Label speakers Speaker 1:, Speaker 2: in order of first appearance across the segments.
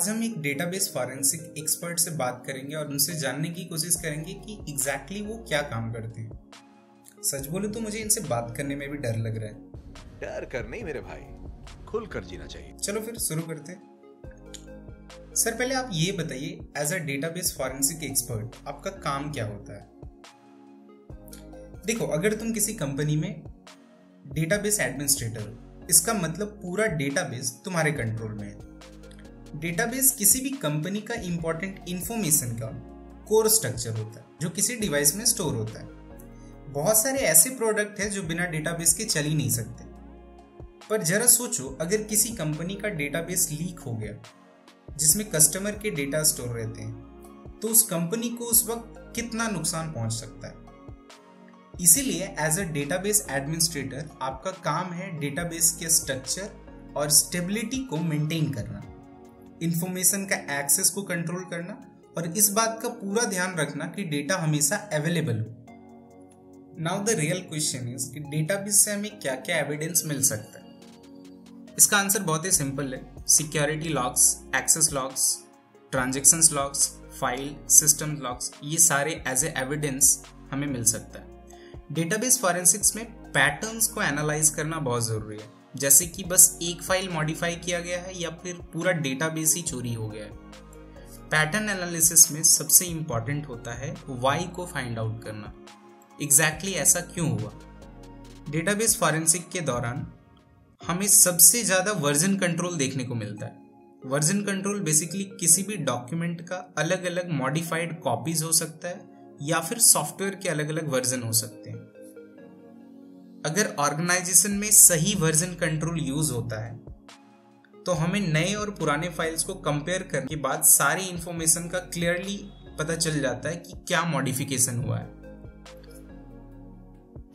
Speaker 1: आज हम एक डेटाबेस फॉरेंसिक एक्सपर्ट से बात करेंगे और उनसे जानने की कोशिश करेंगे कि एग्जैक्टली वो क्या काम करते हैं। सच बोले तो मुझे इनसे बात करने में भी डर लग रहा है।
Speaker 2: डर कर नहीं मेरे भाई, खुल कर जीना चाहिए।
Speaker 1: चलो फिर शुरू करते हैं। सर पहले आप ये बताइए, as a database forensic expert आपका काम क्या होता है? देखो, अगर तुम किसी कंपनी में डेटाबेस एडमिनिस्ट्रेटर हो, इसका मतलब पूरा डेटाबेस तुम्हारे कंट्रोल में है। डेटाबेस किसी भी कंपनी का इंपॉर्टेंट इंफॉर्मेशन का कोर स्ट्रक्चर होता है जो किसी डिवाइस में स्टोर होता है। बहुत सारे ऐसे प्रोडक्ट हैं जो बिना डेटाबेस के चल ही नहीं सकते। पर जरा सोचो, अगर किसी कंपनी का डेटाबेस लीक हो गया जिसमें कस्टमर के डेटा स्टोर रहते हैं, तो उस कंपनी को उस वक्त कितना नुकसान पहुंच सकता है। इसीलिए एज अ डेटाबेस एडमिनिस्ट्रेटर आपका काम है डेटाबेस के स्ट्रक्चर और स्टेबिलिटी को मेंटेन करना, इंफॉर्मेशन का एक्सेस को कंट्रोल करना और इस बात का पूरा ध्यान रखना कि डेटा हमेशा अवेलेबल हो। Now the real question is कि डेटाबेस से हमें क्या क्या एविडेंस मिल सकता है। इसका आंसर बहुत ही सिंपल है। Security logs, access logs, transactions logs, file system logs, ये सारे एज ए एविडेंस हमें मिल सकता है। डेटाबेस फॉरेंसिक्स में पैटर्न्स को एनालाइज करना बहुत जरूरी है, जैसे कि बस एक फाइल मॉडिफाई किया गया है या फिर पूरा डेटाबेस ही चोरी हो गया है। पैटर्न एनालिसिस में सबसे इंपॉर्टेंट होता है वाई को फाइंड आउट करना, एग्जैक्टली ऐसा क्यों हुआ। डेटाबेस फॉरेंसिक के दौरान हमें सबसे ज्यादा वर्जन कंट्रोल देखने को मिलता है। वर्जन कंट्रोल बेसिकली किसी भी डॉक्यूमेंट का अलग अलग मॉडिफाइड कॉपीज हो सकता है या फिर सॉफ्टवेयर के अलग अलग वर्जन हो सकते हैं। अगर ऑर्गेनाइजेशन में सही वर्जन कंट्रोल यूज होता है तो हमें नए और पुराने फाइल्स को कंपेयर करने के बाद सारी इंफॉर्मेशन का क्लियरली पता चल जाता है कि क्या मॉडिफिकेशन हुआ है।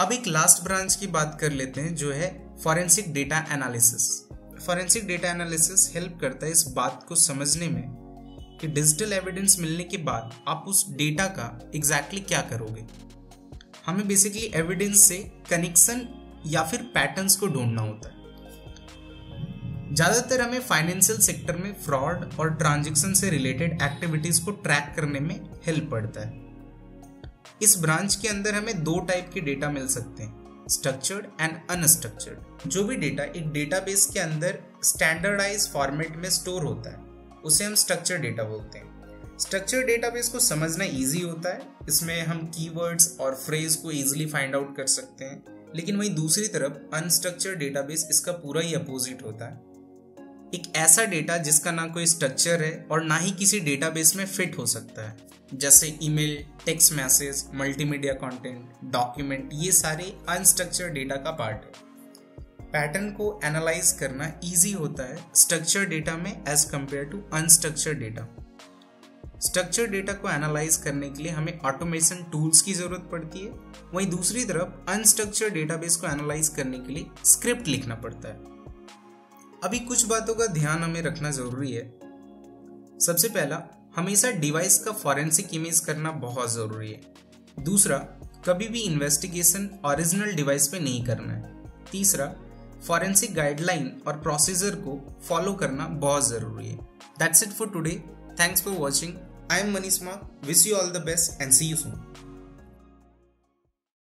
Speaker 1: अब एक लास्ट ब्रांच की बात कर लेते हैं, जो है forensic data analysis. Forensic data analysis help करता है इस बात को समझने में कि डिजिटल एविडेंस मिलने के बाद आप उस डेटा का एग्जैक्टली क्या करोगे। हमें बेसिकली एविडेंस से कनेक्शन या फिर पैटर्न्स को ढूंढना होता है। ज्यादातर हमें फाइनेंशियल सेक्टर में फ्रॉड और ट्रांजैक्शन से रिलेटेड एक्टिविटीज को ट्रैक करने में हेल्प पड़ता है। इस ब्रांच के अंदर हमें दो टाइप के डेटा मिल सकते हैं, स्ट्रक्चर्ड एंड अनस्ट्रक्चर्ड। जो भी डेटा एक डेटाबेस के अंदर स्टैंडर्डाइज फॉर्मेट में स्टोर होता है उसे हम स्ट्रक्चर्ड डेटा बोलते हैं। स्ट्रक्चर्ड डेटाबेस को समझना इजी होता है, इसमें हम कीवर्ड्स और फ्रेज को इजीली फाइंड आउट कर सकते हैं। लेकिन वहीं दूसरी तरफ अनस्ट्रक्चर्ड डेटाबेस इसका पूरा ही अपोजिट होता है। एक ऐसा डेटा जिसका ना कोई स्ट्रक्चर है और ना ही किसी डेटाबेस में फिट हो सकता है, जैसे email, text message, multimedia content, document, ये सारे अनस्ट्रक्चर्ड डेटा का पार्ट है। पैटर्न को एनालाइज करना इजी होता है स्ट्रक्चर्ड डेटा में as compare to unstructured data. Structured data को एनालाइज करने के लिए हमें ऑटोमेशन टूल्स की जरूरत पड़ती है, वहीं दूसरी तरफ अनस्ट्रक्चर्ड डेटाबेस को एनालाइज करने के लिए स्क्रिप्ट लिखना पड़ता है। अभी कुछ बातों का ध्यान हमें रखना जरूरी है। सबसे पहला, हमेशा डिवाइस का फॉरेंसिक इमेज करना बहुत जरूरी है। दूसरा, कभी भी इन्वेस्टिगेशन ओरिजिनल डिवाइस पे नहीं करना है। तीसरा, फॉरेंसिक गाइडलाइन और प्रोसीजर को फॉलो करना बहुत जरूरी है। That's it for today. Thanks for watching. I am Manish Mark. Wish you all the best and see you soon.